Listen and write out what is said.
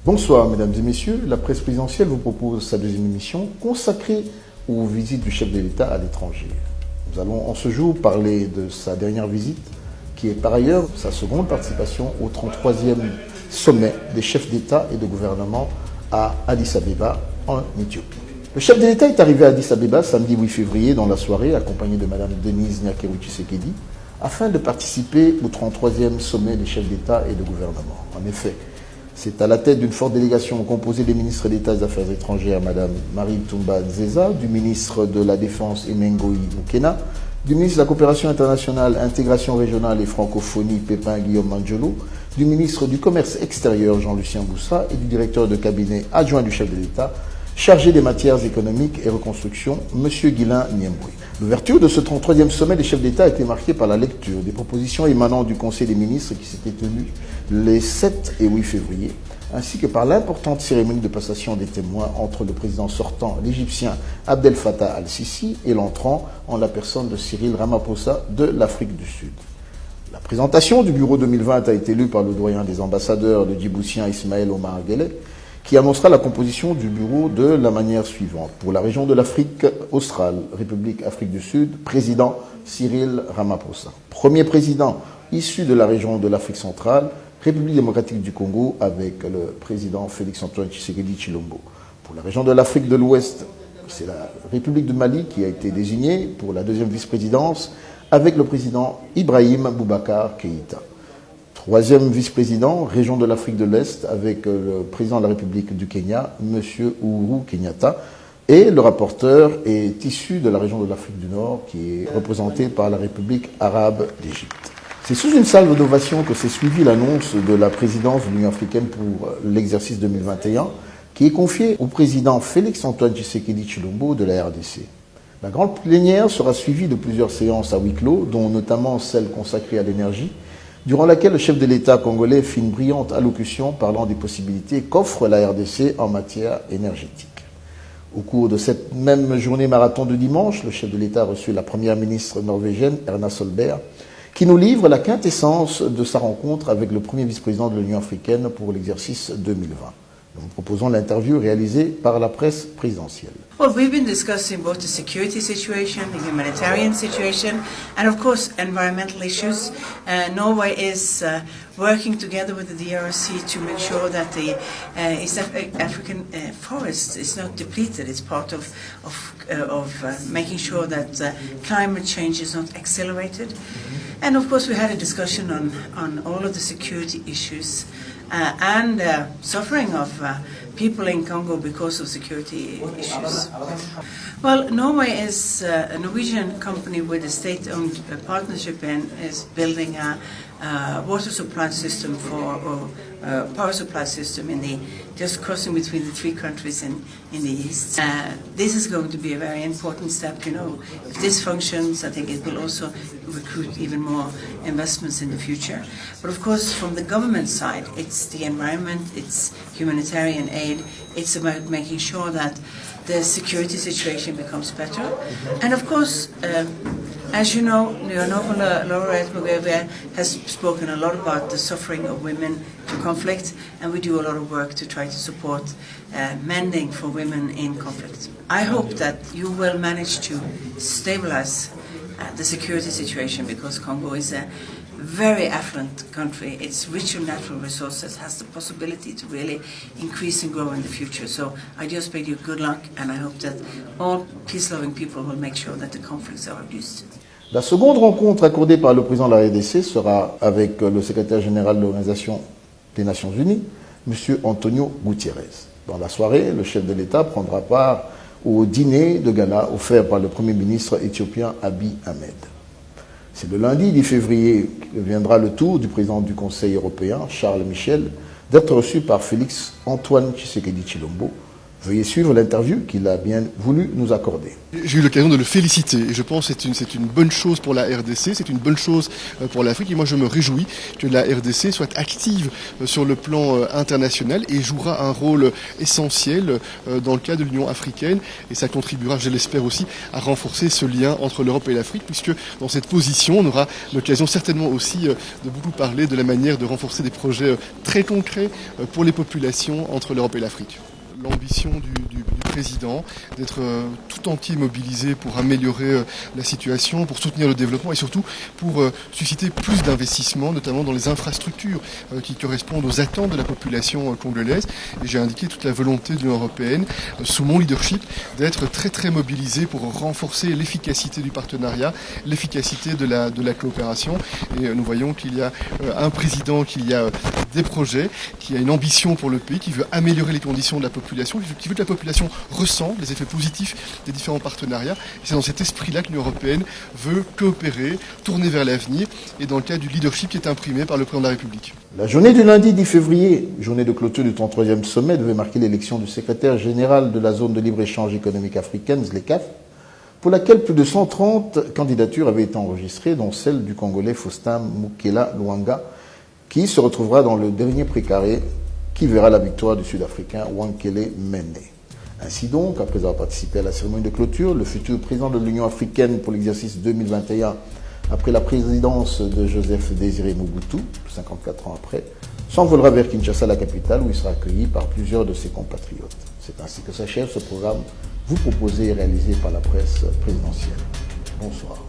Bonsoir mesdames et messieurs, la presse présidentielle vous propose sa deuxième émission consacrée aux visites du chef de l'État à l'étranger. Nous allons en ce jour parler de sa dernière visite, qui est par ailleurs sa seconde participation au 33e sommet des chefs d'État et de gouvernement à Addis Abeba, en Éthiopie. Le chef de l'État est arrivé à Addis Abeba samedi 8 février dans la soirée, accompagné de Mme Denise Nyakeru Tshisekedi, afin de participer au 33e sommet des chefs d'État et de gouvernement. En effet, c'est à la tête d'une forte délégation composée des ministres d'État des Affaires étrangères, Mme Marie Toumba Nzeza, du ministre de la Défense, Emengoï Mukena, du ministre de la Coopération internationale, Intégration régionale et Francophonie, Pépin Guillaume Manjolo, du ministre du Commerce extérieur, Jean-Lucien Boussa, et du directeur de cabinet adjoint du chef de l'État, chargé des matières économiques et reconstruction, M. Guilain Niemboué. L'ouverture de ce 33e sommet des chefs d'État a été marquée par la lecture des propositions émanant du Conseil des ministres qui s'était tenu les 7 et 8 février, ainsi que par l'importante cérémonie de passation des témoins entre le président sortant, l'Égyptien Abdel Fattah al-Sisi, et l'entrant en la personne de Cyril Ramaphosa de l'Afrique du Sud. La présentation du bureau 2020 a été lue par le doyen des ambassadeurs, le djiboutien Ismaël Omar Guelleh, qui annoncera la composition du bureau de la manière suivante. Pour la région de l'Afrique australe, République Afrique du Sud, président Cyril Ramaphosa. Premier président issu de la région de l'Afrique centrale, République démocratique du Congo, avec le président Félix-Antoine Tshisekedi Tshilombo. Pour la région de l'Afrique de l'Ouest, c'est la République du Mali qui a été désignée pour la deuxième vice-présidence, avec le président Ibrahim Boubacar Keïta. Troisième vice-président, région de l'Afrique de l'Est, avec le président de la République du Kenya, M. Uhuru Kenyatta. Et le rapporteur est issu de la région de l'Afrique du Nord, qui est représenté par la République arabe d'Égypte. C'est sous une salve d'ovation que s'est suivie l'annonce de la présidence de l'Union africaine pour l'exercice 2021, qui est confiée au président Félix-Antoine Tshisekedi Tshilombo de la RDC. La grande plénière sera suivie de plusieurs séances à huis clos, dont notamment celle consacrée à l'énergie, durant laquelle le chef de l'État congolais fit une brillante allocution parlant des possibilités qu'offre la RDC en matière énergétique. Au cours de cette même journée marathon de dimanche, le chef de l'État a reçu la première ministre norvégienne, Erna Solberg, qui nous livre la quintessence de sa rencontre avec le premier vice-président de l'Union africaine pour l'exercice 2020. Nous vous proposons l'interview réalisée par la presse présidentielle. Well, we've been discussing both the security situation, the humanitarian situation, and of course environmental issues. Norway is working together with the DRC to make sure that the East African forest is not depleted. It's part of making sure that climate change is not accelerated. And of course we had a discussion on all of the security issues and suffering of people in Congo because of security issues. Well, Norway is a Norwegian company with a state-owned partnership and is building a water supply system or power supply system just crossing between the three countries in the east. This is going to be a very important step. If this functions, I think it will also recruit even more investments in the future. But of course, from the government side, it's the environment, it's humanitarian aid, it's about making sure that the security situation becomes better. And of course, as you know, Nobel laureate Mugabe has spoken a lot about the suffering of women to conflict, and we do a lot of work to try to support mending for women in conflict. I hope that you will manage to stabilize the security situation, because Congo is a very affluent country. It's rich in natural resources, has the possibility to really increase and grow in the future. So I just bid you good luck, and I hope that all peace-loving people will make sure that the conflicts are reduced. La seconde rencontre accordée par le président de la RDC sera avec le secrétaire général de l'Organisation des Nations Unies, M. Antonio Gutiérrez. Dans la soirée, le chef de l'État prendra part au dîner de gala offert par le Premier ministre éthiopien Abiy Ahmed. C'est le lundi 10 février que viendra le tour du président du Conseil européen, Charles Michel, d'être reçu par Félix-Antoine Tshisekedi Tshilombo, Veuillez suivre l'interview qu'il a bien voulu nous accorder. J'ai eu l'occasion de le féliciter et je pense que c'est une bonne chose pour la RDC, c'est une bonne chose pour l'Afrique et moi je me réjouis que la RDC soit active sur le plan international et jouera un rôle essentiel dans le cadre de l'Union africaine et ça contribuera, je l'espère aussi, à renforcer ce lien entre l'Europe et l'Afrique puisque dans cette position on aura l'occasion certainement aussi de beaucoup parler de la manière de renforcer des projets très concrets pour les populations entre l'Europe et l'Afrique. L'ambition du président d'être tout entier mobilisé pour améliorer la situation, pour soutenir le développement et surtout pour susciter plus d'investissements, notamment dans les infrastructures qui correspondent aux attentes de la population congolaise. Et j'ai indiqué toute la volonté de l'Union européenne, sous mon leadership, d'être très mobilisé pour renforcer l'efficacité du partenariat, l'efficacité de la coopération. Et nous voyons qu'il y a un président, qu'il y a des projets, qui a une ambition pour le pays, qui veut améliorer les conditions de la population, qui veut que la population ressente les effets positifs des différents partenariats. Et c'est dans cet esprit-là que l'Union européenne veut coopérer, tourner vers l'avenir, et dans le cadre du leadership qui est imprimé par le président de la République. La journée du lundi 10 février, journée de clôture du 33e sommet, devait marquer l'élection du secrétaire général de la zone de libre-échange économique africaine, ZLECAf, pour laquelle plus de 130 candidatures avaient été enregistrées, dont celle du Congolais Faustin Mukela Luanga, qui se retrouvera dans le dernier précaré qui verra la victoire du Sud-Africain Wankele Mene. Ainsi donc, après avoir participé à la cérémonie de clôture, le futur président de l'Union africaine pour l'exercice 2021, après la présidence de Joseph Désiré Mobutu, 54 ans après, s'envolera vers Kinshasa, la capitale, où il sera accueilli par plusieurs de ses compatriotes. C'est ainsi que s'achève ce programme, vous proposé et réalisé par la presse présidentielle. Bonsoir.